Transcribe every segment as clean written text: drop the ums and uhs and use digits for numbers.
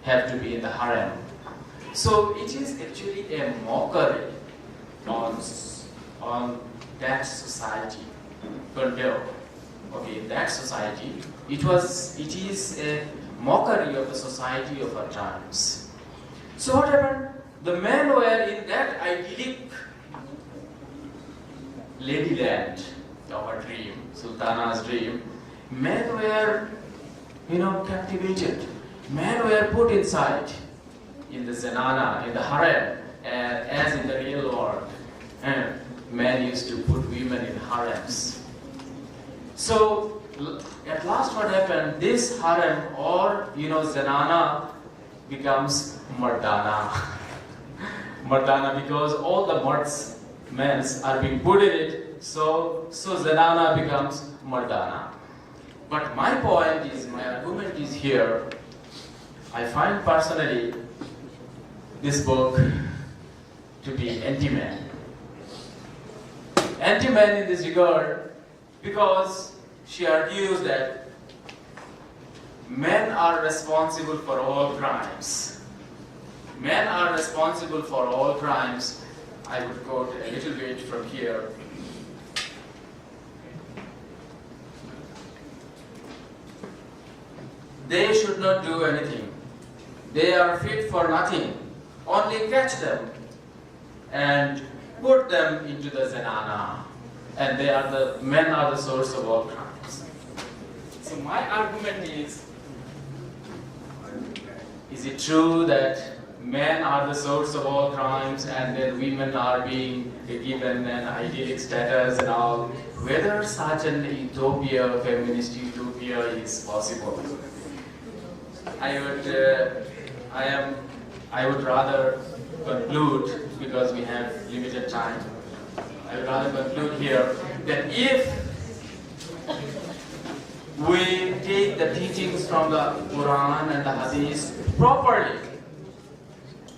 have to be in the harem. So it is actually a mockery on that society. Okay, that society, it is a mockery of the society of our times. So what happened? The men were in that idyllic ladyland of our dream, Sultana's dream. Men were, captivated. Men were put inside, in the zenana, in the harem, as in the real world. And men used to put women in harems. So, at last what happened? This harem or, zenana becomes mardana. Mardana, because all the men are being put in it, so zenana becomes mardana. But my point is, my argument is here, I find personally this book to be anti-man. Anti-man in this regard, because she argues that men are responsible for all crimes. Men are responsible for all crimes. I would quote a little bit from here. They should not do anything. They are fit for nothing. Only catch them and put them into the zenana. And men are the source of all crimes. So my argument is it true that men are the source of all crimes and then women are being given an idyllic status and all? Whether such an utopia, feminist utopia is possible? I would rather conclude, because we have limited time, I would rather conclude here that if we take the teachings from the Quran and the Hadith properly,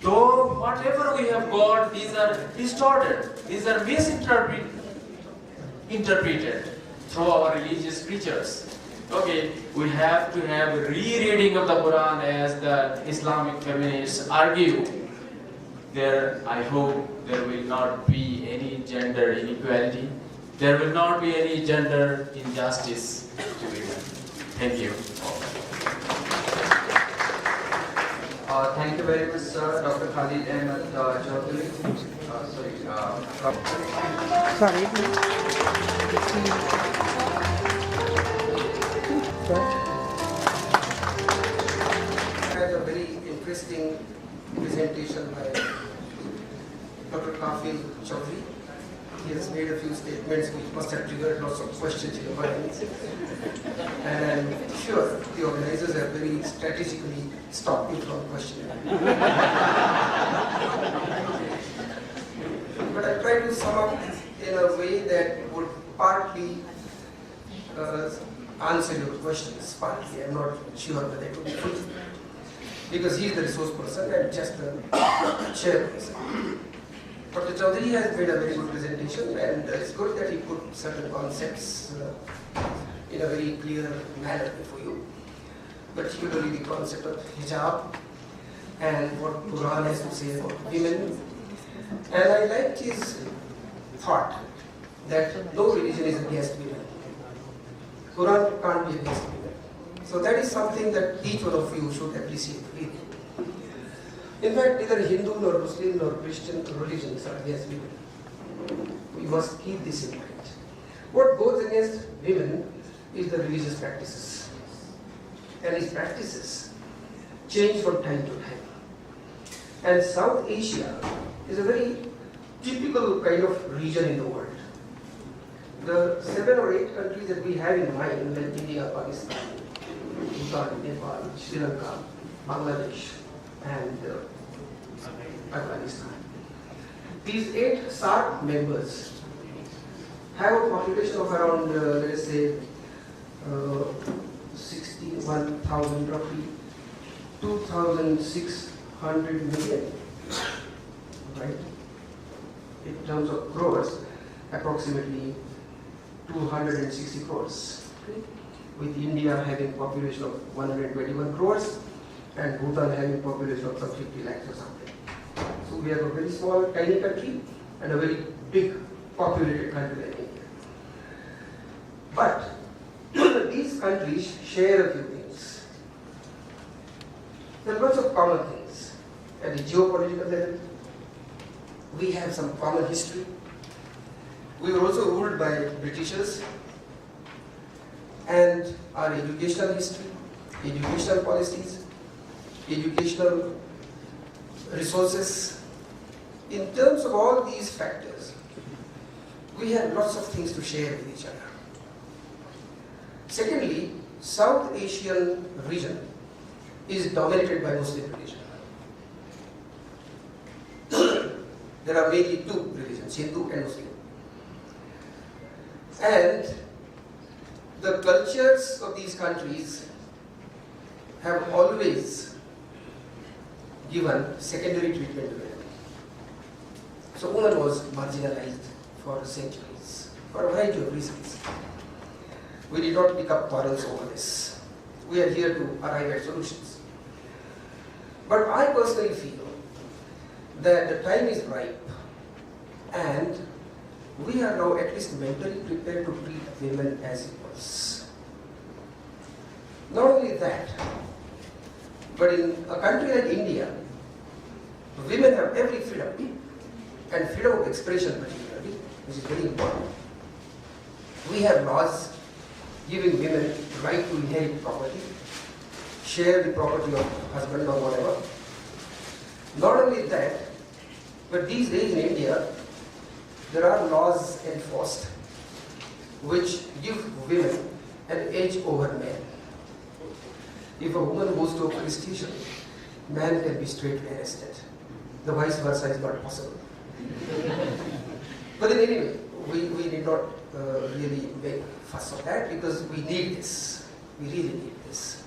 though whatever we have got, these are distorted, these are misinterpreted through our religious preachers. Okay, we have to have a rereading of the Quran as the Islamic feminists argue. I hope there will not be any gender inequality. There will not be any gender injustice to women. Thank you. Thank you very much, sir, Dr. Khalid Ahmed Chaudhary. Sorry. Had a very interesting presentation by Dr. Khalid Chaudhary. He has made a few statements which must have triggered lots of questions in your minds. And I'm sure the organizers have very strategically stopped you from questioning. But I try to sum up in a way that would partly answer your questions, partly. I'm not sure whether it would be fully. Because he is the resource person and just the chairperson. Dr. Chaudhary has made a very good presentation, and it's good that he put certain concepts in a very clear manner before you. Particularly the concept of hijab and what Quran has to say about women. And I liked his thought that no religion is against women. Quran can't be against women. So that is something that each one of you should appreciate really. In fact, neither Hindu nor Muslim nor Christian religions are against women. We must keep this in mind. What goes against women is the religious practices. And these practices change from time to time. And South Asia is a very typical kind of region in the world. The 7 or 8 countries that we have in mind, like India, Pakistan, Bhutan, Nepal, Sri Lanka, Bangladesh, and Afghanistan. These 8 SARC members have a population of around, let us say, 61,000, roughly 2,600 million, right? In terms of crores, approximately 260 crores. Okay? With India having a population of 121 crores and Bhutan having a population of some 50 lakhs or something. So we have a very small, tiny country and a very big populated country like India. But these countries share a few things. There are lots of common things. At the geopolitical level, we have some common history. We were also ruled by Britishers, and our educational history, educational policies, educational resources. In terms of all these factors, we have lots of things to share with each other. Secondly, South Asian region is dominated by Muslim religion. There are mainly two religions, Hindu and Muslim. And the cultures of these countries have always given secondary treatment to women. So women was marginalized for centuries, for a variety of reasons. We did not pick up quarrels over this. We are here to arrive at solutions. But I personally feel that the time is ripe and we are now at least mentally prepared to treat women as equals. Not only that, but in a country like India, women have every freedom, and freedom of expression particularly, which is very important. We have laws giving women the right to inherit property, share the property of husband or whatever. Not only that, but these days in India, there are laws enforced which give women an edge over men. If a woman goes to a police station, man can be straightly arrested. The vice versa is not possible. But then anyway, we need not really make fuss of that because we need this. We really need this.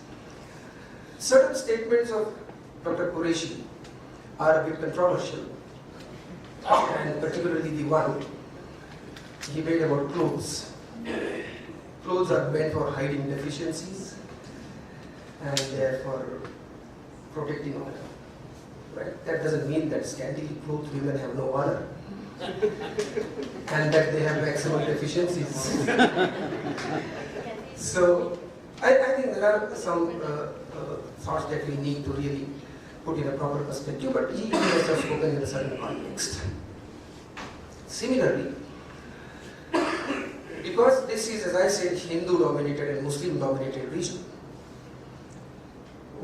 Certain statements of Dr. Qureshi are a bit controversial, and particularly the one he made about clothes. Clothes are meant for hiding deficiencies and they are for protecting honor. Right? That doesn't mean that scantily clothed women have no honor and that they have maximum deficiencies. So I think there are some thoughts that we need to really put in a proper perspective, but he must have spoken in a certain context. Similarly, because this is, as I said, Hindu-dominated and Muslim-dominated region,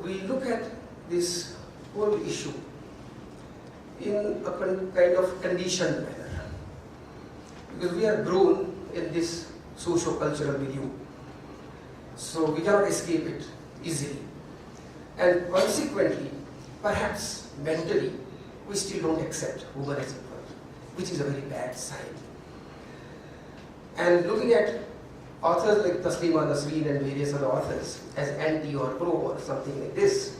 we look at this whole issue in a kind of conditioned manner. Because we are grown in this socio-cultural milieu, so we cannot escape it easily. And consequently, perhaps mentally, we still don't accept woman as equal, which is a very bad sign. And looking at authors like Taslima Nasreen and various other authors as anti or pro or something like this,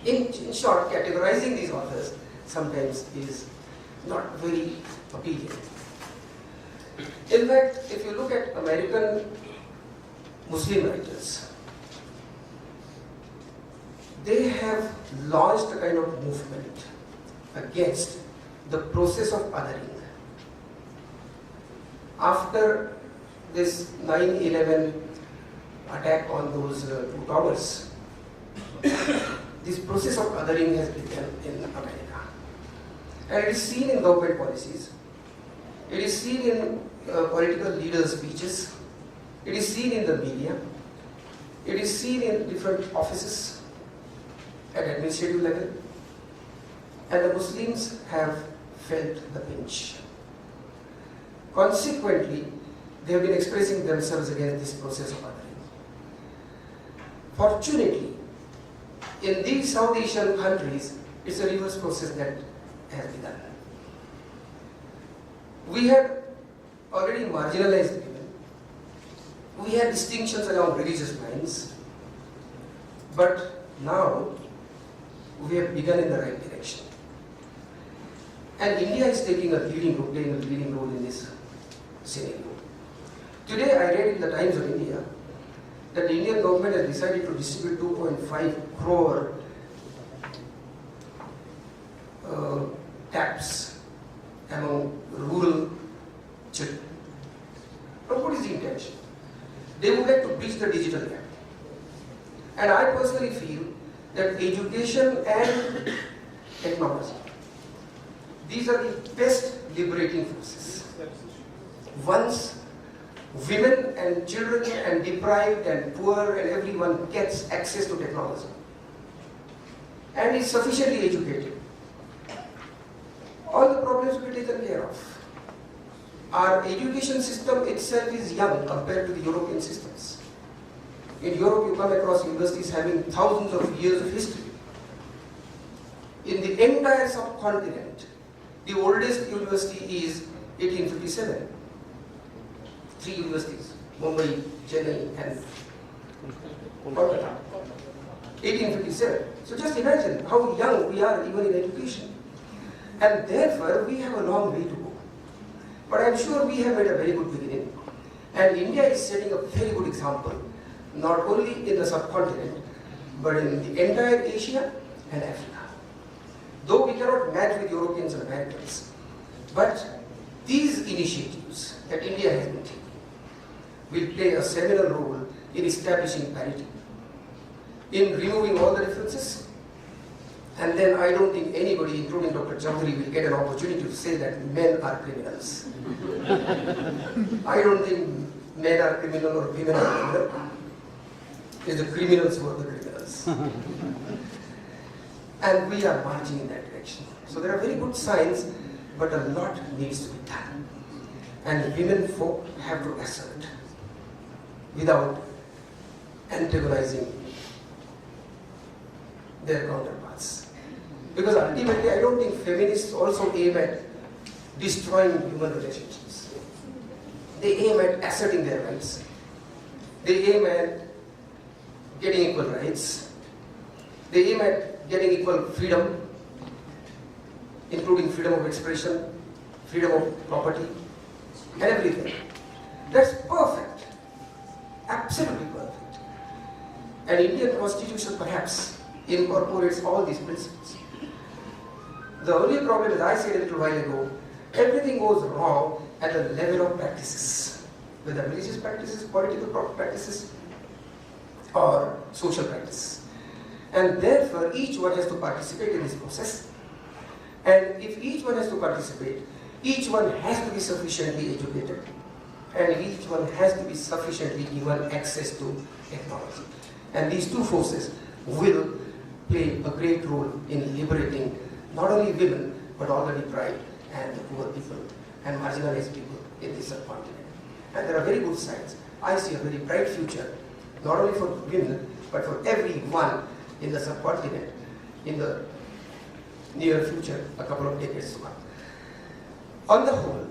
in short, categorizing these authors sometimes is not very appealing. In fact, if you look at American Muslim writers, they have launched a kind of movement against the process of othering. After this 9/11 attack on those two towers, this process of othering has begun in America. And it is seen in government policies, it is seen in political leaders' speeches, it is seen in the media, it is seen in different offices at administrative level, and the Muslims have felt the pinch. Consequently, they have been expressing themselves against this process of othering. Fortunately, in these South Asian countries, it's a reverse process that has begun. We had already marginalized women. We had distinctions along religious lines, but now we have begun in the right direction. And India is taking a leading role, playing a leading role in this scenario. Today I read in the Times of India that the Indian government has decided to distribute 2.5 crore taps among rural children. But what is the intention? They would like to bridge the digital gap. And I personally feel that education and technology, these are the best liberating forces. Once women and children and deprived and poor and everyone gets access to technology and is sufficiently educated, all the problems will be taken care of. Our education system itself is young compared to the European systems. In Europe, you come across universities having thousands of years of history. In the entire subcontinent, the oldest university is 1857. 3 universities, Mumbai, Chennai, and Kolkata. 1857. So just imagine how young we are even in education. And therefore, we have a long way to go. But I'm sure we have made a very good beginning. And India is setting a very good example, not only in the subcontinent, but in the entire Asia and Africa. Though we cannot match with Europeans and Americans, but these initiatives that India has been taking will play a seminal role in establishing parity, in removing all the differences, and then I don't think anybody, including Dr. Chaudhary, will get an opportunity to say that men are criminals. I don't think men are criminal or women are criminal. It's the criminals who are the criminals. And we are marching in that direction. So there are very good signs, but a lot needs to be done. And women folk have to assert without antagonizing their counterparts. Because ultimately, I don't think feminists also aim at destroying human relationships. They aim at asserting their rights. They aim at getting equal rights. They aim at getting equal freedom, including freedom of expression, freedom of property, and everything. That's perfect. Absolutely perfect. An Indian constitution perhaps incorporates all these principles. The only problem, as I said a little while ago, everything goes wrong at the level of practices, whether religious practices, political practices, or social practices. And therefore, each one has to participate in this process. And if each one has to participate, each one has to be sufficiently educated, and each one has to be sufficiently given access to technology. And these two forces will play a great role in liberating not only women, but all the deprived and the poor people and marginalized people in this subcontinent. And there are very good signs. I see a very bright future, not only for women, but for everyone in the subcontinent in the near future, a couple of decades to come. On the whole,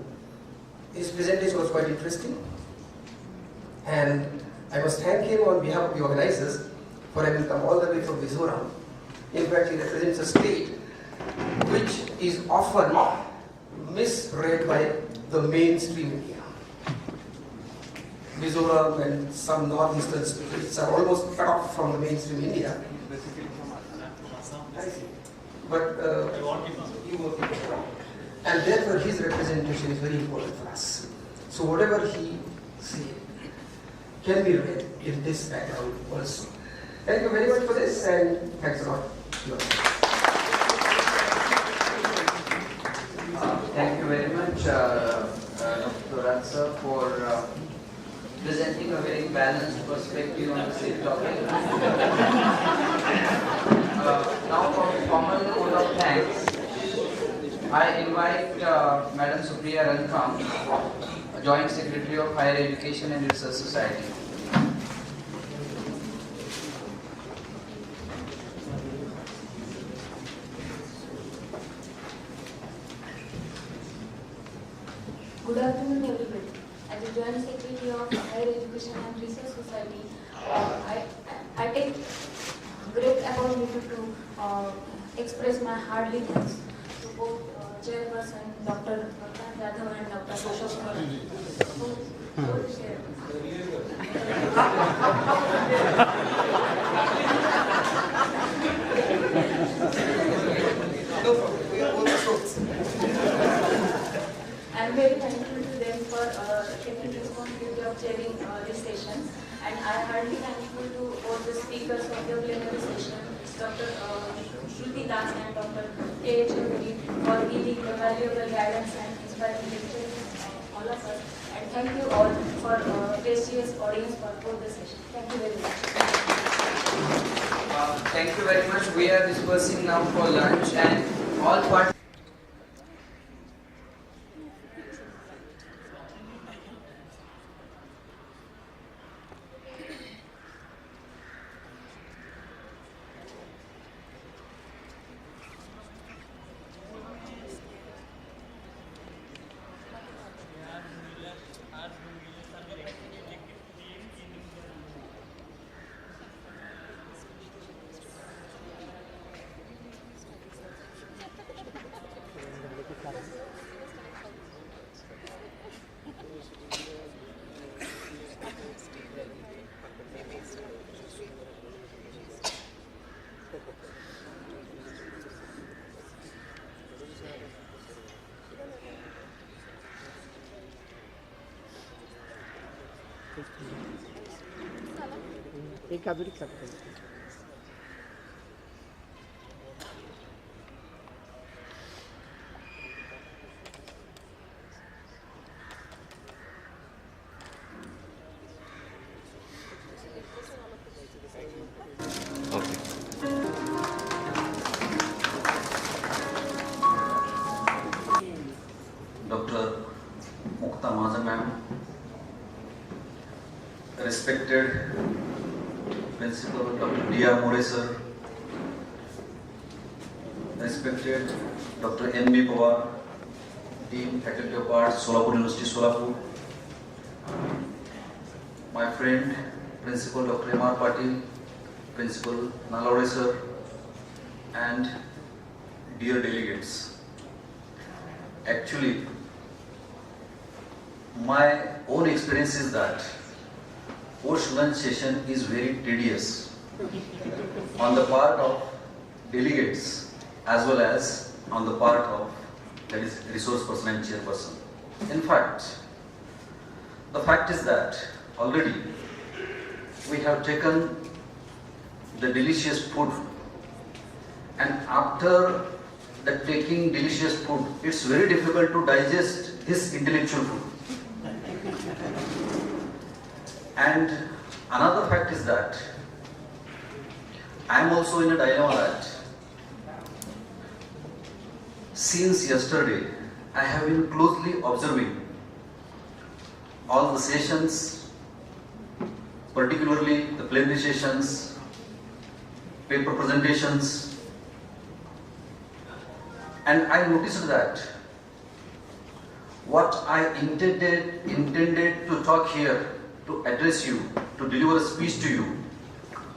his presentation was quite interesting, and I must thank him on behalf of the organizers for having come all the way from Mizoram. In fact, he represents a state which is often misread by the mainstream media. Mizoram and some northeastern states are almost cut off from the mainstream India. But and therefore his representation is very important for us. So whatever he said can be read in this background also. Thank you very much for this, and thanks a lot. Thank you very much, Dr. Ratsa, for presenting a very balanced perspective on the same topic. Now for the formal code of thanks, I invite Madam Supriya Rankham, Joint Secretary of Higher Education and Research Society. Good afternoon, everybody. As a Joint Secretary of Higher Education and Research Society, I take great opportunity to express my hearty thanks to both Chairperson Dr. Bhagwan Yadav and Dr. Ashok Kumar. sharing this session. And I am heartily thankful to all the speakers of the plenary session, Dr. Shruti Das and Dr. K. Choudhury, for giving the valuable guidance and inspiring lectures all of us. And thank you all for precious audience for both the session. Thank you very much. Thank you very much. We are dispersing now for lunch, and all participants. एक अधूरी करते हैं। Dr. Mukta Mahajan ma'am, respected Principal Dr. D.R. More sir, respected Dr. N.B. Pawar, Dean Faculty of Arts, Solapur University, Solapur, my friend Principal Dr. M.R. Patil, Principal Nalore sir, and dear delegates. Actually, my own experience is that post-lunch session is very tedious on the part of delegates as well as on the part of, that is, resource person and chairperson. In fact, the fact is that already we have taken the delicious food, and after the taking delicious food, it's very difficult to digest this intellectual food. And another fact is that I am also in a dilemma that since yesterday I have been closely observing all the sessions, particularly the plenary sessions, paper presentations, and I noticed that what I intended to talk here, to address you, to deliver a speech to you,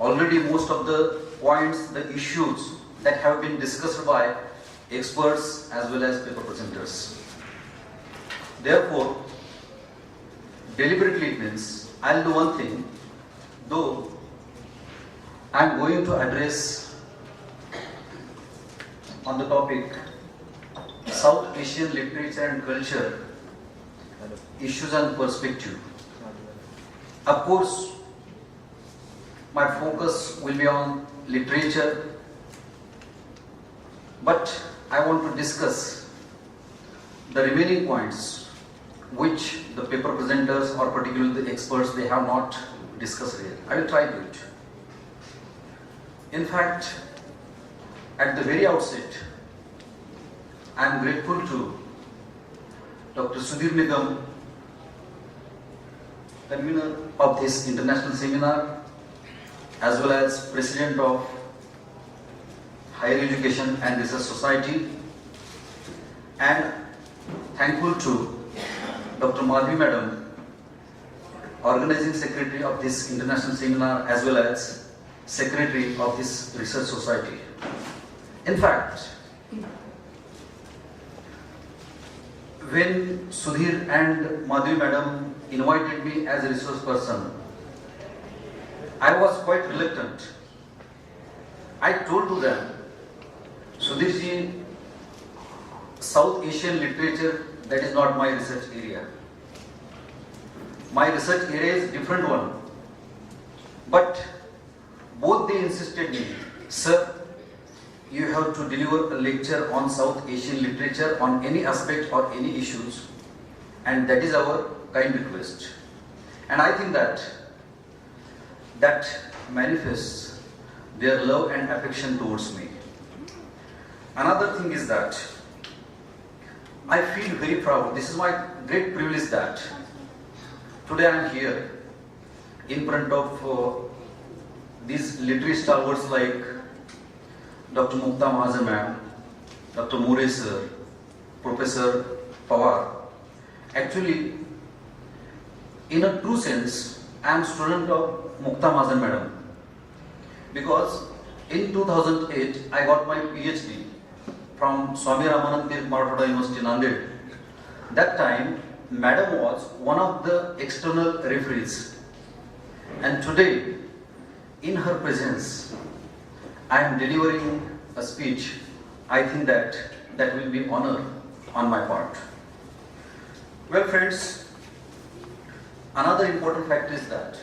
already most of the points, the issues that have been discussed by experts as well as paper presenters. Therefore, deliberately it means I'll do one thing, though I'm going to address on the topic South Asian literature and culture, issues and perspective. Of course, my focus will be on literature, but I want to discuss the remaining points which the paper presenters or particularly the experts, they have not discussed here. I will try to do it. In fact, at the very outset, I am grateful to Dr. Sudhir Nigam, convener of this international seminar, as well as President of Higher Education and Research Society, and thankful to Dr. Madhavi Madam, Organizing Secretary of this international seminar, as well as Secretary of this Research Society. In fact, when Sudhir and Madhavi Madam invited me as a resource person, I was quite reluctant. I told to them, Sudhir ji, South Asian literature, that is not my research area. my research area is different one. But both they insisted me, sir, you have to deliver a lecture on South Asian literature on any aspect or any issues, and that is our kind request. And I think that manifests their love and affection towards me. Another thing is that I feel very proud. This is my great privilege that today I am here in front of these literary stalwarts like Dr. Mukta Mahajan ma'am, Dr. More sir, Professor Pawar. Actually, in a true sense, I am student of Mukta Mahajan madam, because in 2008 I got my PhD from Swami Ramanand Tirth Maratha University, Nanded. That time, madam was one of the external referees, and today, in her presence, I am delivering a speech. I think that will be honor on my part. Well, friends, another important fact is that